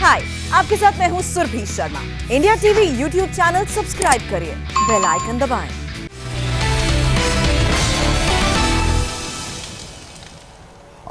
हाय, आपके साथ मैं हूँ Surabhi Sharma. India TV YouTube channel subscribe करिए, बेल आइकन दबाएं।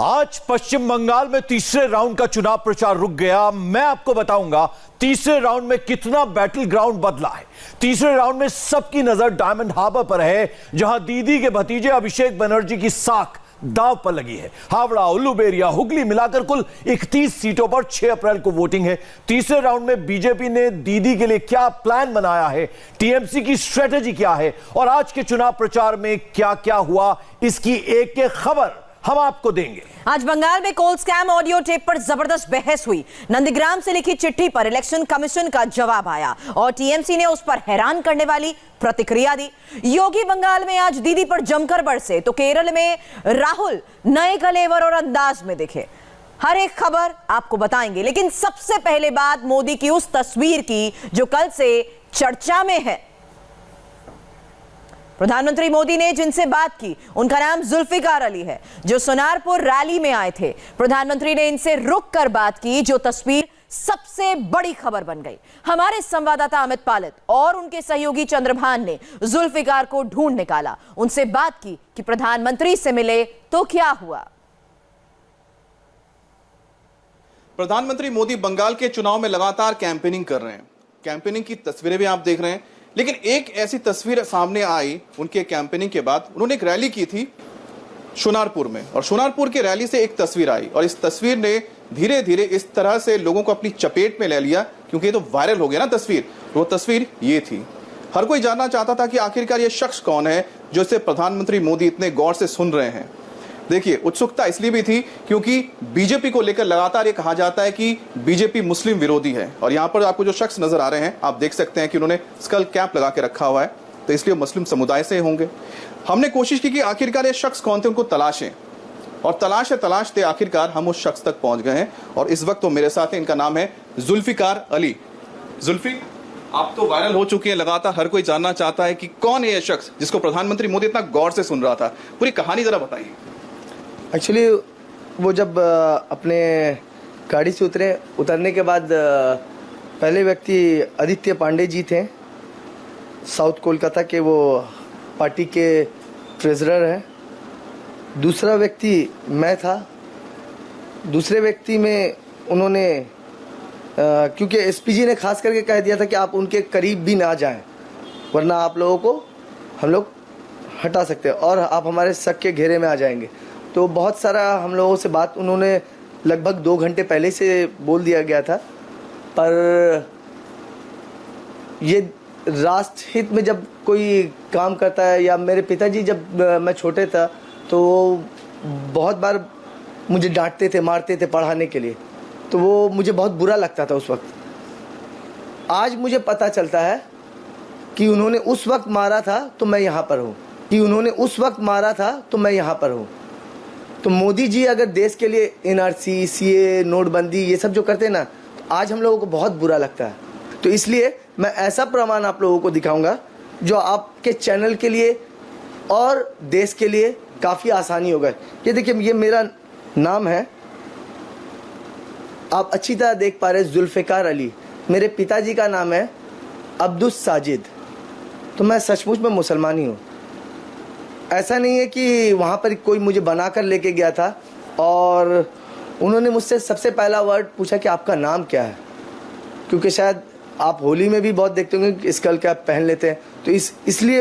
आज पश्चिम बंगाल में तीसरे राउंड का चुनाव प्रचार रुक गया। मैं आपको बताऊंगा तीसरे राउंड में कितना बैटल ग्राउंड बदला है। तीसरे राउंड में सबकी नजर डायमंड हार्बर पर है, जहां दीदी के भतीजे अभिषेक बनर्जी की साख दांव पर लगी है। हावड़ा, उल्लूबेरिया, हुगली मिलाकर कुल 31 सीटों पर 6 अप्रैल को वोटिंग है। तीसरे राउंड में बीजेपी ने दीदी के लिए क्या प्लान बनाया है, टीएमसी की स्ट्रेटेजी क्या है और आज के चुनाव प्रचार में क्या क्या हुआ, इसकी एक एक खबर हम आपको देंगे। आज बंगाल में कोल स्कैम ऑडियो टेप पर जबरदस्त बहस हुई। नंदीग्राम से लिखी चिट्ठी पर इलेक्शन कमीशन का जवाब आया और टीएमसी ने उस पर हैरान करने वाली प्रतिक्रिया दी। योगी बंगाल में आज दीदी पर जमकर बरसे तो केरल में राहुल नए कलेवर और अंदाज में दिखे। हर एक खबर आपको बताएंगे, लेकिन सबसे पहले बात मोदी की उस तस्वीर की जो कल से चर्चा में है। प्रधानमंत्री मोदी ने जिनसे बात की उनका नाम जुल्फिकार अली है, जो सोनारपुर रैली में आए थे। प्रधानमंत्री ने इनसे रुक कर बात की, जो तस्वीर सबसे बड़ी खबर बन गई। हमारे संवाददाता अमित पालित और उनके सहयोगी चंद्रभान ने जुल्फिकार को ढूंढ निकाला, उनसे बात की कि प्रधानमंत्री से मिले तो क्या हुआ। प्रधानमंत्री मोदी बंगाल के चुनाव में लगातार कैंपेनिंग कर रहे हैं। कैंपेनिंग की तस्वीरें भी आप देख रहे हैं, लेकिन एक ऐसी तस्वीर सामने आई उनके कैंपेनिंग के बाद। उन्होंने एक रैली की थी सोनारपुर में और सोनारपुर की रैली से एक तस्वीर आई और इस तस्वीर ने धीरे धीरे इस तरह से लोगों को अपनी चपेट में ले लिया, क्योंकि ये तो वायरल हो गया ना तस्वीर। वो तस्वीर ये थी। हर कोई जानना चाहता था कि आखिरकार ये शख्स कौन है जो इसे प्रधानमंत्री मोदी इतने गौर से सुन रहे हैं। देखिए, उत्सुकता इसलिए भी थी क्योंकि बीजेपी को लेकर लगातार ये कहा जाता है कि बीजेपी मुस्लिम विरोधी है। और यहाँ पर आपको जो शख्स नजर आ रहे हैं, आप देख सकते हैं कि उन्होंने स्कल कैप लगा के रखा हुआ है, तो इसलिए मुस्लिम समुदाय से होंगे। हमने कोशिश की कि आखिरकार ये शख्स कौन थे, उनको तलाशें, और तलाशते आखिरकार हम उस शख्स तक पहुंच गए हैं। और इस वक्त वो मेरे साथ है, इनका नाम है जुल्फिकार अली। जुल्फी, आप तो वायरल हो चुके हैं, लगातार हर कोई जानना चाहता है कि कौन है ये शख्स जिसको प्रधानमंत्री मोदी इतना गौर से सुन रहा था। पूरी कहानी जरा बताइए। एक्चुअली वो जब अपने गाड़ी से उतरने के बाद पहले व्यक्ति आदित्य पांडे जी थे, साउथ कोलकाता के, वो पार्टी के ट्रेजरर हैं। दूसरा व्यक्ति मैं था। दूसरे व्यक्ति में उन्होंने क्योंकि एसपीजी ने खास करके कह दिया था कि आप उनके करीब भी ना जाएं, वरना आप लोगों को हम लोग हटा सकते हैं और आप हमारे शक के घेरे में आ जाएंगे। तो बहुत सारा हम लोगों से बात उन्होंने लगभग 2 घंटे पहले से बोल दिया गया था, पर ये राष्ट्र हित में जब कोई काम करता है, या मेरे पिताजी जब मैं छोटे था तो बहुत बार मुझे डांटते थे, मारते थे पढ़ाने के लिए, तो वो मुझे बहुत बुरा लगता था उस वक्त। आज मुझे पता चलता है कि उन्होंने उस वक्त मारा था तो मैं यहाँ पर हूँ, तो मोदी जी अगर देश के लिए एनआरसी, सीए, नोटबंदी ये सब जो करते हैं ना, तो आज हम लोगों को बहुत बुरा लगता है। तो इसलिए मैं ऐसा प्रमाण आप लोगों को दिखाऊंगा जो आपके चैनल के लिए और देश के लिए काफ़ी आसानी होगा। ये देखिए, ये मेरा नाम है, आप अच्छी तरह देख पा रहे हैं, जुल्फिकार अली। मेरे पिताजी का नाम है अब्दुस साजिद। तो मैं सचमुच में मुसलमान ही हूँ। ऐसा नहीं है कि वहाँ पर कोई मुझे बना कर लेके गया था और उन्होंने मुझसे सबसे पहला वर्ड पूछा कि आपका नाम क्या है, क्योंकि शायद आप होली में भी बहुत देखते होंगे कि स्कल कैप पहन लेते हैं। तो इसलिए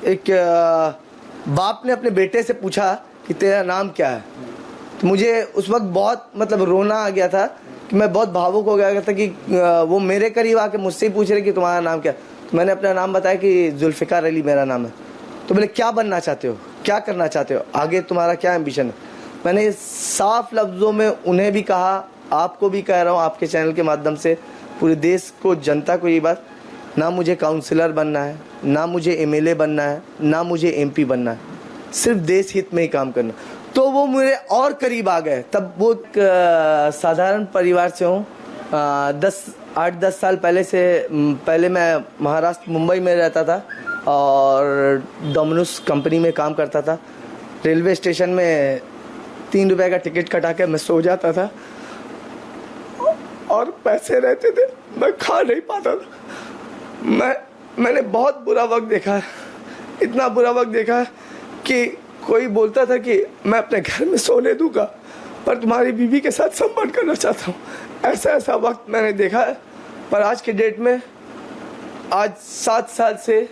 एक बाप ने अपने बेटे से पूछा कि तेरा नाम क्या है। तो मुझे उस वक्त बहुत रोना आ गया था कि मैं बहुत भावुक हो गया था कि वो मेरे करीब आके मुझसे ही पूछ रहे कि तुम्हारा नाम क्या है। तो मैंने अपना नाम बताया कि जुल्फिकार अली मेरा नाम है। तो बोले क्या बनना चाहते हो, क्या करना चाहते हो, आगे तुम्हारा क्या एम्बिशन है। मैंने साफ लफ्ज़ों में उन्हें भी कहा, आपको भी कह रहा हूँ आपके चैनल के माध्यम से, पूरे देश को, जनता को ये बात, ना मुझे काउंसलर बनना है, ना मुझे एमएलए बनना है, ना मुझे एमपी बनना है, सिर्फ देश हित में ही काम करना। तो वो मेरे और करीब आ गए। तब वो साधारण परिवार से हूँ, 8-10 साल पहले मैं महाराष्ट्र मुंबई में रहता था और डोमिनोस कंपनी में काम करता था। रेलवे स्टेशन में 3 रुपए का टिकट कटा के मैं सो जाता था और पैसे रहते थे, मैं खा नहीं पाता था। मैंने बहुत बुरा वक्त देखा है, इतना बुरा वक्त देखा है कि कोई बोलता था कि मैं अपने घर में सोने दूंगा पर तुम्हारी बीवी के साथ संपर्क करना चाहता हूँ। ऐसा वक्त मैंने देखा है। पर आज के डेट में, आज 7 साल से,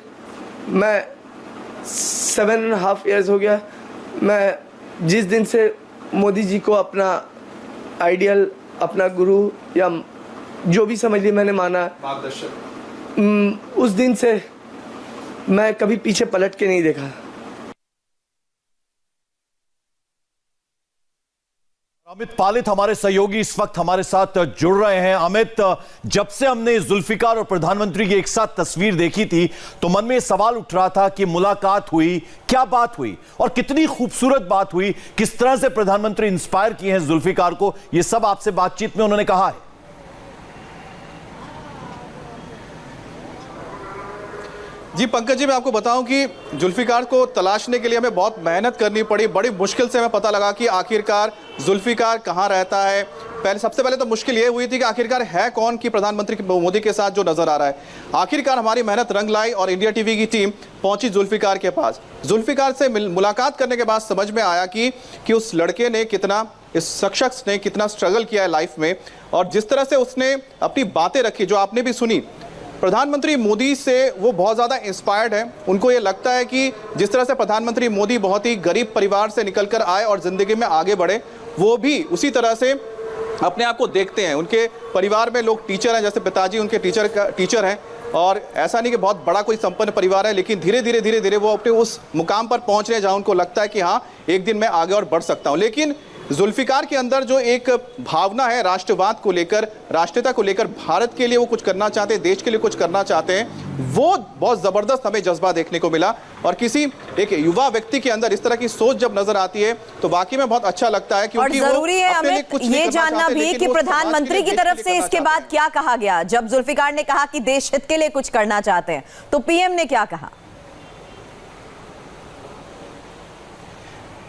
मैं 7.5 years हो गया, मैं जिस दिन से मोदी जी को अपना आइडियल, अपना गुरु या जो भी समझ ली मैंने माना, मार्गदर्शक, उस दिन से मैं कभी पीछे पलट के नहीं देखा। अमित पालित हमारे सहयोगी इस वक्त हमारे साथ जुड़ रहे हैं। अमित, जब से हमने जुल्फिकार और प्रधानमंत्री की एक साथ तस्वीर देखी थी तो मन में सवाल उठ रहा था कि मुलाकात हुई, क्या बात हुई और कितनी खूबसूरत बात हुई, किस तरह से प्रधानमंत्री इंस्पायर किए हैं जुल्फिकार को, यह सब आपसे बातचीत में उन्होंने कहा है। जी पंकज जी, मैं आपको बताऊं कि जुल्फिकार को तलाशने के लिए हमें बहुत मेहनत करनी पड़ी। बड़ी मुश्किल से हमें पता लगा कि आखिरकार जुल्फिकार कहां रहता है। सबसे पहले तो मुश्किल ये हुई थी कि आखिरकार है कौन कि प्रधानमंत्री मोदी के साथ जो नजर आ रहा है। आखिरकार हमारी मेहनत रंग लाई और इंडिया टीवी की टीम पहुंची जुल्फिकार के पास। जुल्फिकार से मुलाकात करने के बाद समझ में आया कि उस लड़के ने कितना, इस शख्स ने कितना स्ट्रगल किया है लाइफ में, और जिस तरह से उसने अपनी बातें रखी जो आपने भी सुनी। प्रधानमंत्री मोदी से वो बहुत ज़्यादा इंस्पायर्ड है। उनको ये लगता है कि जिस तरह से प्रधानमंत्री मोदी बहुत ही गरीब परिवार से निकलकर आए और ज़िंदगी में आगे बढ़े, वो भी उसी तरह से अपने आप को देखते हैं। उनके परिवार में लोग टीचर हैं, जैसे पिताजी उनके टीचर हैं, और ऐसा नहीं कि बहुत बड़ा कोई संपन्न परिवार है, लेकिन धीरे धीरे वो अपने उस मुकाम पर पहुंच रहे हैं जहां उनको लगता है कि हाँ, एक दिन मैं आगे और बढ़ सकता हूं। लेकिन जुल्फिकार के अंदर जो एक भावना है राष्ट्रवाद को लेकर, राष्ट्रीयता को लेकर, भारत के लिए वो कुछ करना चाहते हैं, देश के लिए कुछ करना चाहते हैं, वो बहुत जबरदस्त हमें जज्बा देखने को मिला। और किसी एक युवा व्यक्ति के अंदर इस तरह की सोच जब नजर आती है तो वाकई में बहुत अच्छा लगता है। और जरूरी है अमित ये जानना भी कि प्रधानमंत्री की तरफ से इसके बाद क्या कहा गया। जब जुल्फिकार ने कहा कि देश हित के लिए कुछ करना चाहते हैं तो पीएम ने क्या कहा?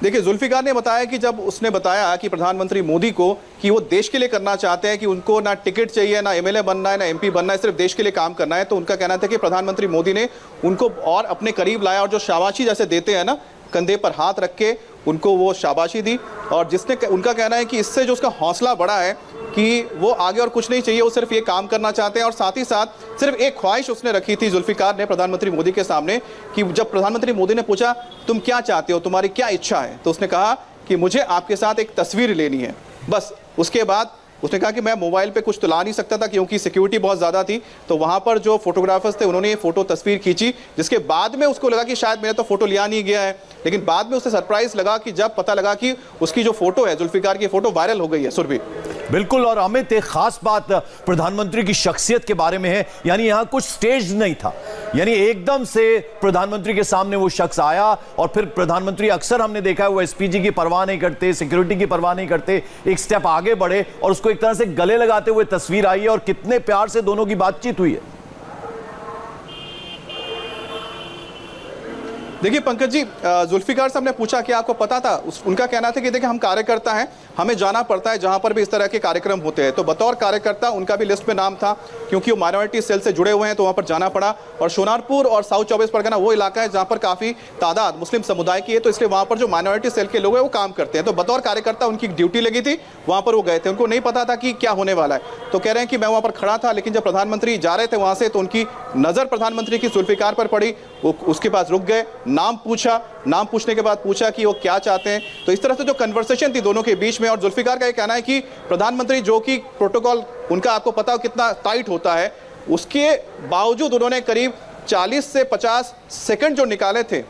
देखिए, जुल्फिकार ने बताया कि जब उसने बताया कि प्रधानमंत्री मोदी को कि वो देश के लिए करना चाहते हैं, कि उनको ना टिकट चाहिए, ना एमएलए बनना है, ना एमपी बनना है, सिर्फ देश के लिए काम करना है, तो उनका कहना था कि प्रधानमंत्री मोदी ने उनको और अपने करीब लाया और जो शाबाशी जैसे देते हैं ना, कंधे पर हाथ रख के उनको वो शाबाशी दी। और जिसने, उनका कहना है कि इससे जो उसका हौसला बढ़ा है कि वो आगे और कुछ नहीं चाहिए, वो सिर्फ ये काम करना चाहते हैं। और साथ ही साथ सिर्फ एक ख्वाहिश उसने रखी थी जुल्फिकार ने प्रधानमंत्री मोदी के सामने, कि जब प्रधानमंत्री मोदी ने पूछा तुम क्या चाहते हो, तुम्हारी क्या इच्छा है, तो उसने कहा कि मुझे आपके साथ एक तस्वीर लेनी है, बस। उसके बाद उसने कहा कि मैं मोबाइल पे कुछ तो ला नहीं सकता था क्योंकि सिक्योरिटी बहुत ज़्यादा थी, तो वहाँ पर जो फोटोग्राफर्स थे उन्होंने ये फोटो तस्वीर खींची, जिसके बाद में उसको लगा कि शायद मेरा तो फोटो लिया नहीं गया है। लेकिन बाद में उसे सरप्राइज लगा कि जब पता लगा कि उसकी जो फोटो है, जुल्फिकार की फोटो वायरल हो गई है। सुरभि, बिल्कुल। और अमित, एक खास बात प्रधानमंत्री की शख्सियत के बारे में है, यानी यहां कुछ स्टेज नहीं था, यानी एकदम से प्रधानमंत्री के सामने वो शख्स आया और फिर प्रधानमंत्री, अक्सर हमने देखा है वो एसपीजी की परवाह नहीं करते, सिक्योरिटी की परवाह नहीं करते, एक स्टेप आगे बढ़े और उसको एक तरह से गले लगाते हुए तस्वीर आई है और कितने प्यार से दोनों की बातचीत हुई है। देखिए पंकज जी, जुल्फिकार से हमने पूछा कि आपको पता था, उनका कहना था कि देखिए हम कार्यकर्ता हैं, हमें जाना पड़ता है जहां पर भी इस तरह के कार्यक्रम होते हैं। तो बतौर कार्यकर्ता उनका भी लिस्ट में नाम था, क्योंकि वो माइनॉरिटी सेल से जुड़े हुए हैं, तो वहां पर जाना पड़ा। और सोनारपुर और साउथ 24 परगना वो इलाका है जहां पर काफ़ी तादाद मुस्लिम समुदाय की है, तो इसलिए वहां पर जो माइनॉरिटी सेल के लोग हैं वो काम करते हैं। तो बतौर कार्यकर्ता उनकी ड्यूटी लगी थी, वहां पर वो गए थे। उनको नहीं पता था कि क्या होने वाला है, तो कह रहे हैं कि मैं वहां पर खड़ा था, लेकिन जब प्रधानमंत्री जा रहे थे वहां से तो उनकी नज़र प्रधानमंत्री की जुल्फिकार पर पड़ी, वो उसके पास रुक गए, नाम पूछा, नाम पूछने के बाद पूछा कि वो क्या चाहते हैं। तो इस तरह से जो कन्वर्सेशन थी दोनों के बीच में, और जुल्फिकार का ये कहना है कि प्रधानमंत्री, जो कि प्रोटोकॉल उनका आपको पता हो कितना टाइट होता है, उसके बावजूद उन्होंने करीब 40 से 50 सेकंड जो निकाले थे,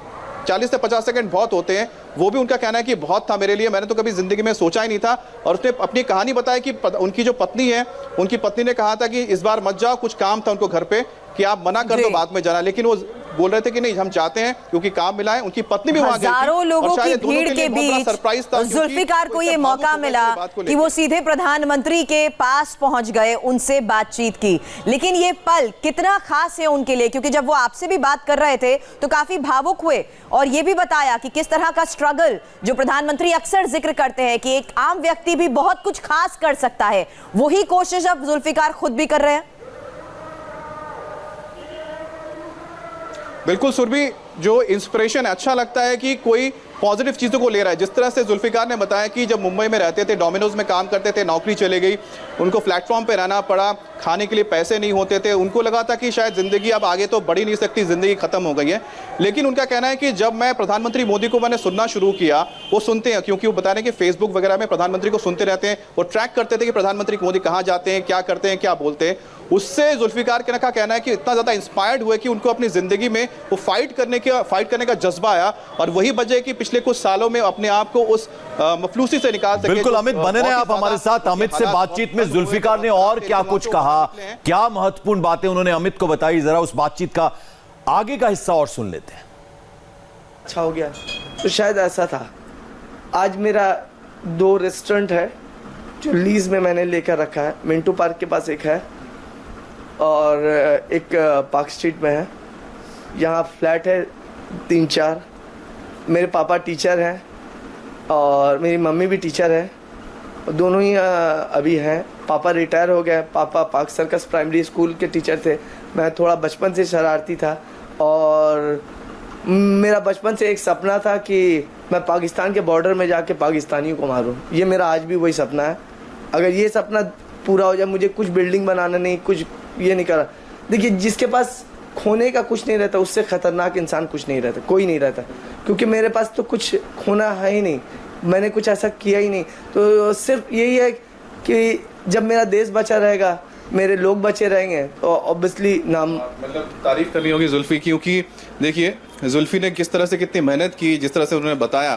40 से 50 सेकंड बहुत होते हैं, वो भी उनका कहना है कि बहुत था मेरे लिए, मैंने तो कभी जिंदगी में सोचा ही नहीं था। और उसने अपनी कहानी बताई कि उनकी जो पत्नी है, उनकी पत्नी ने कहा था कि इस बार मत जाओ, कुछ काम था उनको घर पे, कि आप मना कर दो, बाद में जाना। लेकिन वो बोल रहे थे कि नहीं हम चाहते हैं क्योंकि काम मिला है। उनकी पत्नी भी वहां गई थी। हजारों लोगों और शायद की ये दोनों भीड़ लिए के बहुत बड़ा बीच सरप्राइज था, क्योंकि जुल्फिकार को वो ये इतना मौका भावुक हो गए मिला इस बात को कि वो लेकर। सीधे प्रधानमंत्री के पास पहुंच गए, उनसे बातचीत की। लेकिन ये पल कितना खास है उनके लिए, क्योंकि जब वो आपसे भी बात कर रहे थे तो काफी भावुक हुए और ये भी बताया कि किस तरह का स्ट्रगल जो प्रधानमंत्री अक्सर जिक्र करते हैं कि एक आम व्यक्ति भी बहुत कुछ खास कर सकता है, वही कोशिश अब जुल्फिकार खुद भी कर रहे हैं। बिल्कुल सुरभि, जो इंस्पिरेशन अच्छा लगता है कि कोई पॉजिटिव चीज़ों को ले रहा है। जिस तरह से जुल्फिकार ने बताया कि जब मुंबई में रहते थे, डोमिनोज में काम करते थे, नौकरी चले गई, उनको प्लेटफॉर्म पे रहना पड़ा, खाने के लिए पैसे नहीं होते थे, उनको लगा था कि शायद ज़िंदगी अब आगे तो बढ़ ही नहीं सकती, ज़िंदगी ख़त्म हो गई है। लेकिन उनका कहना है कि जब मैं प्रधानमंत्री मोदी को मैंने सुनना शुरू किया, वो सुनते हैं क्योंकि वो बता रहे हैं कि फेसबुक वगैरह में प्रधानमंत्री को सुनते रहते हैं, वो ट्रैक करते थे कि प्रधानमंत्री मोदी कहाँ जाते हैं, क्या करते हैं, क्या बोलते हैं। उससे जुल्फिकार का कहना है कि इतना ज़्यादा इंस्पायर्ड हुए कि उनको अपनी ज़िंदगी में वो फाइट करने का जज्बा आया और वही वजह है कि पिछले कुछ सालों में अपने आप को उस मफलूसी से निकाल सके। बिल्कुल अमित, बने रहे आप हमारे साथ। अमित से बातचीत में जुल्फिकार ने और क्या कुछ कहा, क्या महत्वपूर्ण बातें उन्होंने अमित को बताई, जरा उस बातचीत का आगे का हिस्सा और सुन लेते हैं। अच्छा हो गया तो शायद ऐसा था। आज मेरा 2 रेस्टोरेंट है जो लीज में मैंने लेकर रखा है। मिंटू पार्क के पास एक है और एक पार्क स्ट्रीट में है। यहाँ फ्लैट है 3-4। मेरे पापा टीचर हैं और मेरी मम्मी भी टीचर है, दोनों ही अभी हैं। पापा रिटायर हो गए। पापा पार्क सर्कस प्राइमरी स्कूल के टीचर थे। मैं थोड़ा बचपन से शरारती था और मेरा बचपन से एक सपना था कि मैं पाकिस्तान के बॉर्डर में जाके पाकिस्तानियों को मारूं। ये मेरा आज भी वही सपना है। अगर ये सपना पूरा हो जाए, मुझे कुछ बिल्डिंग बनाना नहीं, कुछ ये नहीं करा। देखिए, जिसके पास खोने का कुछ नहीं रहता उससे खतरनाक इंसान कुछ नहीं रहता, कोई नहीं रहता। क्योंकि मेरे पास तो कुछ खोना है ही नहीं, मैंने कुछ ऐसा किया ही नहीं। तो सिर्फ यही है कि जब मेरा देश बचा रहेगा, मेरे लोग बचे रहेंगे, तो ऑब्वियसली नाम मतलब तारीफ करनी होगी जुल्फी की, क्योंकि देखिए जुल्फी ने किस तरह से कितनी मेहनत की। जिस तरह से उन्होंने बताया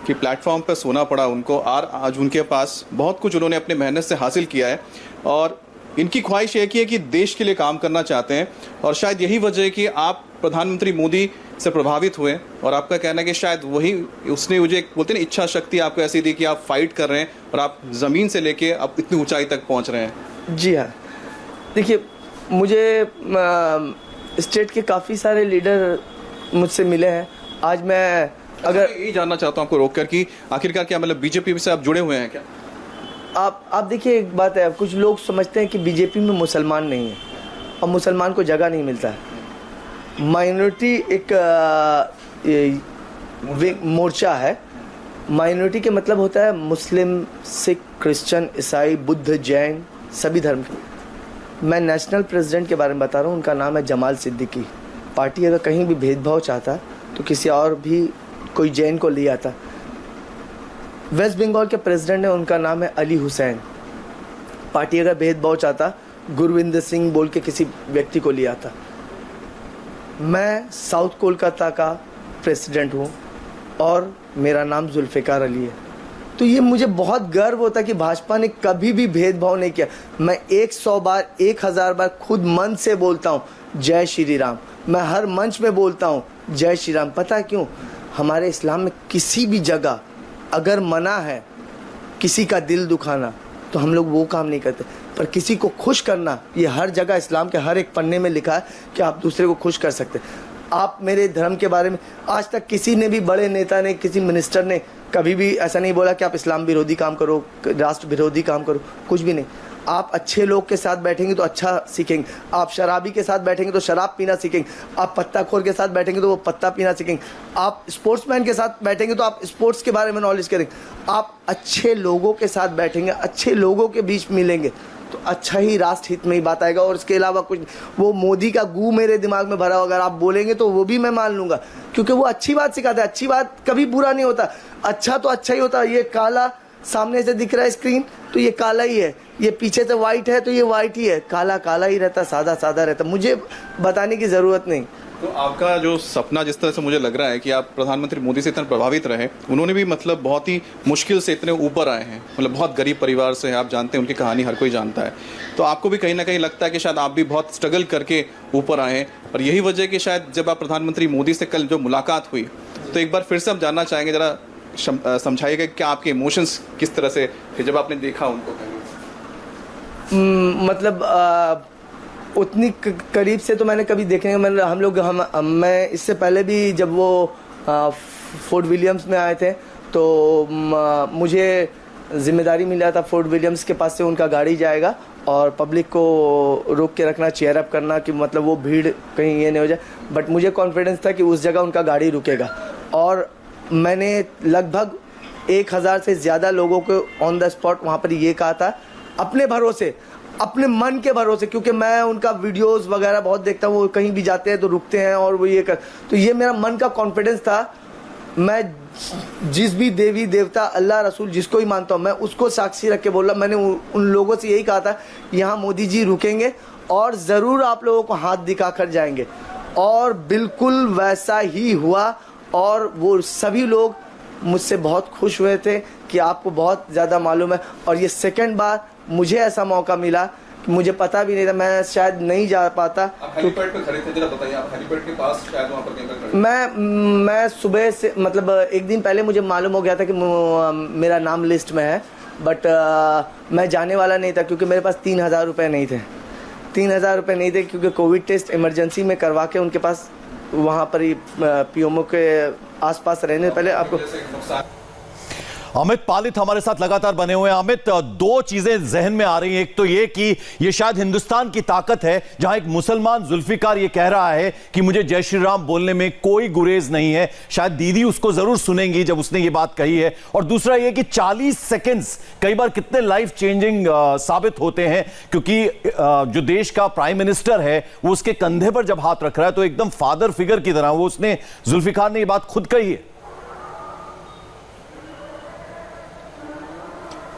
कि प्लेटफॉर्म पर सोना पड़ा उनको, और आज उनके पास बहुत कुछ उन्होंने अपने मेहनत से हासिल किया है और इनकी ख्वाहिश एक ही है कि देश के लिए काम करना चाहते हैं। और शायद यही वजह है कि आप प्रधानमंत्री मोदी से प्रभावित हुए और आपका कहना है कि शायद वही उसने मुझे बोलते हैं इच्छा शक्ति आपको ऐसी दी कि आप फाइट कर रहे हैं और आप ज़मीन से लेके अब इतनी ऊंचाई तक पहुंच रहे हैं। जी हाँ, देखिए, मुझे स्टेट के काफ़ी सारे लीडर मुझसे मिले हैं। आज मैं अगर यही जानना चाहता हूँ आपको रोककर कि आखिरकार क्या मतलब बीजेपी से आप जुड़े हुए हैं क्या? आप देखिए, एक बात है, कुछ लोग समझते हैं कि बीजेपी में मुसलमान नहीं है और मुसलमान को जगह नहीं मिलता है। माइनॉरिटी एक मोर्चा है। माइनॉरिटी के मतलब होता है मुस्लिम, सिख, क्रिश्चियन, ईसाई, बुद्ध, जैन, सभी धर्म के। मैं नेशनल प्रेसिडेंट के बारे में बता रहा हूँ, उनका नाम है जमाल सिद्दीकी। पार्टी अगर कहीं भी भेदभाव चाहता तो किसी और भी कोई जैन को ले आता। वेस्ट बंगाल के प्रेसिडेंट है, उनका नाम है अली हुसैन। पार्टी अगर भेदभाव चाहता, गुरविंदर सिंह बोल के किसी व्यक्ति को ले आता। मैं साउथ कोलकाता का प्रेसिडेंट हूँ और मेरा नाम जुल्फिकार अली है। तो ये मुझे बहुत गर्व होता है कि भाजपा ने कभी भी भेदभाव नहीं किया। मैं 100 बार 1000 बार खुद मन से बोलता हूँ जय श्री राम। मैं हर मंच में बोलता हूँ जय श्री राम। पता है क्यों? हमारे इस्लाम में किसी भी जगह अगर मना है किसी का दिल दुखाना तो हम लोग वो काम नहीं करते, पर किसी को खुश करना ये हर जगह इस्लाम के हर एक पन्ने में लिखा है कि आप दूसरे को खुश कर सकते। आप मेरे धर्म के बारे में आज तक किसी ने भी, बड़े नेता ने, किसी मिनिस्टर ने कभी भी ऐसा नहीं बोला कि आप इस्लाम विरोधी काम करो, राष्ट्र विरोधी काम करो, कुछ भी नहीं। आप अच्छे लोग के साथ बैठेंगे तो अच्छा सीखेंगे। आप शराबी के साथ बैठेंगे तो शराब पीना सीखेंगे। आप पत्ताखोर के साथ बैठेंगे तो वो पत्ता पीना सीखेंगे। आप स्पोर्ट्समैन के साथ बैठेंगे तो आप स्पोर्ट्स के बारे में नॉलेज करेंगे। आप अच्छे लोगों के साथ बैठेंगे, अच्छे लोगों के बीच मिलेंगे तो अच्छा ही राष्ट्र हित में ही बात आएगा। और इसके अलावा कुछ, वो मोदी का गू मेरे दिमाग में भरा, अगर आप बोलेंगे तो वो भी मैं मान लूँगा, क्योंकि वो अच्छी बात सिखाता है। अच्छी बात कभी बुरा नहीं होता, अच्छा तो अच्छा ही होता है। ये काला सामने से दिख रहा है स्क्रीन तो ये काला ही है, ये पीछे से वाइट है तो ये वाइट ही है, काला काला ही रहता, सादा सादा रहता, मुझे बताने की ज़रूरत नहीं। तो आपका जो सपना, जिस तरह से मुझे लग रहा है कि आप प्रधानमंत्री मोदी से इतना प्रभावित रहे, उन्होंने भी मतलब बहुत ही मुश्किल से इतने ऊपर आए हैं, मतलब बहुत गरीब परिवार से हैं, आप जानते हैं उनकी कहानी हर कोई जानता है। तो आपको भी कहीं ना कहीं लगता है कि शायद आप भी बहुत स्ट्रगल करके ऊपर आए हैं, और यही वजह कि शायद जब आप प्रधानमंत्री मोदी से कल जो मुलाकात हुई, तो एक बार फिर से हम जानना चाहेंगे, ज़रा समझाइएगा क्या आपके इमोशंस किस तरह से जब आपने देखा उनको? मतलब उतनी करीब से तो मैंने कभी देखे नहीं। मैं इससे पहले भी जब वो फोर्ट विलियम्स में आए थे तो मुझे जिम्मेदारी मिला था फोर्ट विलियम्स के पास से उनका गाड़ी जाएगा और पब्लिक को रोक के रखना, चेयर अप करना कि मतलब वो भीड़ कहीं ये नहीं हो जाए। बट मुझे कॉन्फिडेंस था कि उस जगह उनका गाड़ी रुकेगा, और मैंने लगभग 1000 से ज़्यादा लोगों को ऑन द स्पॉट वहाँ पर ये कहा था, अपने भरोसे, अपने मन के भरोसे, क्योंकि मैं उनका वीडियोस वगैरह बहुत देखता हूँ, वो कहीं भी जाते हैं तो रुकते हैं और वो ये कर, तो ये मेरा मन का कॉन्फिडेंस था। मैं जिस भी देवी देवता, अल्लाह रसूल जिसको ही मानता हूँ, मैं उसको साक्षी रख के बोल रहा। मैंने उन लोगों से यही कहा था, यहाँ मोदी जी रुकेंगे और ज़रूर आप लोगों को हाथ दिखा कर जाएंगे, और बिल्कुल वैसा ही हुआ। और वो सभी लोग मुझसे बहुत खुश हुए थे कि आपको बहुत ज़्यादा मालूम है। और ये सेकंड बार मुझे ऐसा मौका मिला कि मुझे पता भी नहीं था, मैं शायद नहीं जा पाता। आप हेलीपैड पे खड़े थे, जरा बताइए, आप हेलीपैड के पास शायद वहाँ पर कहीं पर खड़े? मैं सुबह से, मतलब एक दिन पहले मुझे मालूम हो गया था कि मेरा नाम लिस्ट में है, बट मैं जाने वाला नहीं था क्योंकि मेरे पास 3000 रुपये नहीं थे। 3000 रुपये नहीं थे क्योंकि कोविड टेस्ट इमरजेंसी में करवा के उनके पास वहाँ पर ही पीएमओ के आसपास रहने पहले आपको। अमित पालित हमारे साथ लगातार बने हुए हैं। अमित, दो चीजें जहन में आ रही हैं। एक तो ये कि ये शायद हिंदुस्तान की ताकत है, जहां एक मुसलमान जुल्फिकार ये कह रहा है कि मुझे जय श्री राम बोलने में कोई गुरेज नहीं है। शायद दीदी उसको जरूर सुनेंगी जब उसने ये बात कही है। और दूसरा ये कि 40 सेकेंड्स कई बार कितने लाइफ चेंजिंग साबित होते हैं, क्योंकि जो देश का प्राइम मिनिस्टर है वो उसके कंधे पर जब हाथ रख रहा है तो एकदम फादर फिगर की तरह वो उसने, जुल्फिकार ने ये बात खुद कही है।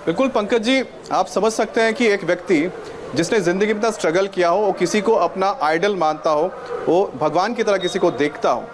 बिल्कुल पंकज जी, आप समझ सकते हैं कि एक व्यक्ति जिसने ज़िंदगी में इतना स्ट्रगल किया हो, वो किसी को अपना आइडल मानता हो, वो भगवान की तरह किसी को देखता हो,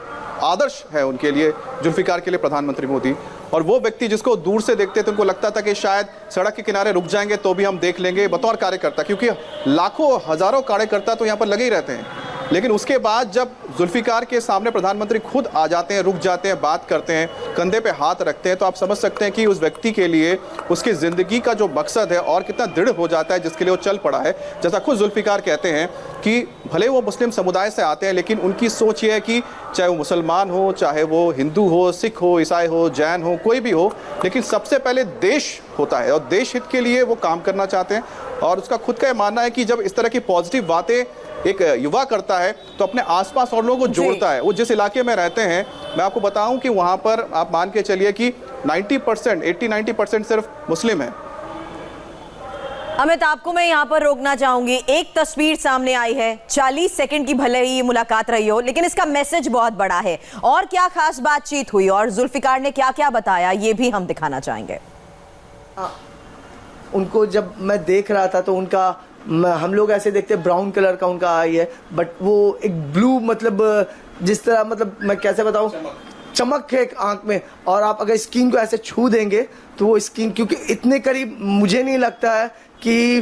आदर्श है उनके लिए, जुल्फिकार के लिए प्रधानमंत्री मोदी। और वो व्यक्ति जिसको दूर से देखते थे, उनको लगता था कि शायद सड़क के किनारे रुक जाएंगे तो भी हम देख लेंगे, बतौर कार्यकर्ता, क्योंकि लाखों हज़ारों कार्यकर्ता तो यहाँ पर लगे ही रहते हैं। लेकिन उसके बाद जब जुल्फिकार के सामने प्रधानमंत्री खुद आ जाते हैं, रुक जाते हैं, बात करते हैं, कंधे पे हाथ रखते हैं, तो आप समझ सकते हैं कि उस व्यक्ति के लिए उसकी ज़िंदगी का जो मकसद है और कितना दृढ़ हो जाता है जिसके लिए वो चल पड़ा है। जैसा खुद जुल्फिकार कहते हैं कि भले वो मुस्लिम समुदाय से आते हैं, लेकिन उनकी सोच ये है कि चाहे वो मुसलमान हो, चाहे वो हिंदू हो, सिख हो, ईसाई हो, जैन हो, कोई भी हो, लेकिन सबसे पहले देश होता है और देश हित के लिए वो काम करना चाहते हैं। और उसका खुद का मानना है कि जब इस तरह की पॉजिटिव बातें एक युवा करता है तो अपने आसपास और लोगों को जोड़ता है। वो जिस इलाके में रहते हैं, मैं आपको बताऊं कि वहां पर आप मान के चलिए कि 90%, 80-90% सिर्फ मुस्लिम है। अमित, आपको मैं यहाँ पर रोकना चाहूंगी। एक तस्वीर सामने आई है, 40 सेकंड की भले ही ये मुलाकात रही हो, लेकिन इसका मैसेज बहुत बड़ा है। और क्या खास बातचीत हुई और जुल्फिकार ने क्या क्या बताया, ये भी हम दिखाना चाहेंगे। उनको जब मैं देख रहा था तो उनका, हम लोग ऐसे देखते हैं ब्राउन कलर का उनका आई है, बट वो एक ब्लू, मतलब जिस तरह, मतलब मैं कैसे बताऊं, चमक है एक आंख में। और आप अगर स्किन को ऐसे छू देंगे तो वो स्किन, क्योंकि इतने करीब मुझे नहीं लगता है कि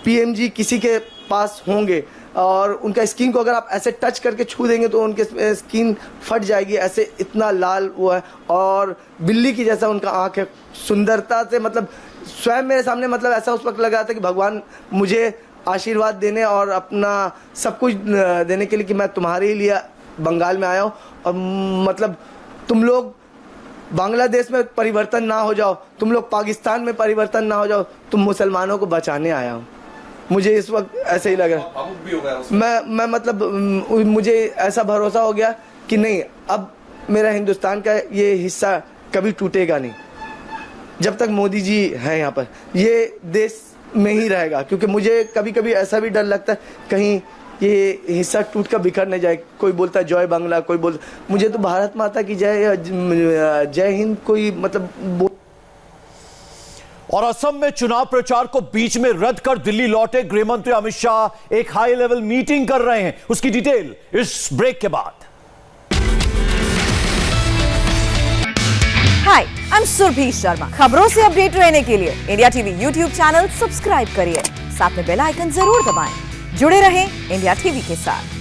पीएमजी किसी के पास होंगे, और उनका स्किन को अगर आप ऐसे टच करके छू देंगे तो उनके स्किन फट जाएगी, ऐसे इतना लाल वो है। और बिल्ली की जैसा उनका आंख है, सुंदरता से, मतलब स्वयं मेरे सामने, मतलब ऐसा उस वक्त लगा था कि भगवान मुझे आशीर्वाद देने और अपना सब कुछ देने के लिए कि मैं तुम्हारे लिए बंगाल में आया हूँ। और मतलब तुम लोग बांग्लादेश में परिवर्तन ना हो जाओ, तुम लोग पाकिस्तान में परिवर्तन ना हो जाओ, तुम मुसलमानों को बचाने आया हूँ। मुझे इस वक्त ऐसे ही लग रहा है। मैं मतलब मुझे ऐसा भरोसा हो गया कि नहीं, अब मेरा हिंदुस्तान का ये हिस्सा कभी टूटेगा नहीं। जब तक मोदी जी हैं यहाँ पर, ये देश में ही रहेगा। क्योंकि मुझे कभी कभी ऐसा भी डर लगता है कहीं ये हिस्सा टूट कर बिखर नहीं जाए। कोई बोलता है जय बांग्ला, कोई बोलता, मुझे तो भारत माता की जय, जय हिंद, कोई मतलब और असम में चुनाव प्रचार को बीच में रद्द कर दिल्ली लौटे गृह मंत्री अमित शाह एक हाई लेवल मीटिंग कर रहे हैं। उसकी डिटेल इस ब्रेक के बाद। हाय, आई एम सुरभि शर्मा। खबरों से अपडेट रहने के लिए India TV YouTube channel subscribe करिए, साथ में बेल आइकन जरूर दबाएं। जुड़े रहें इंडिया टीवी के साथ।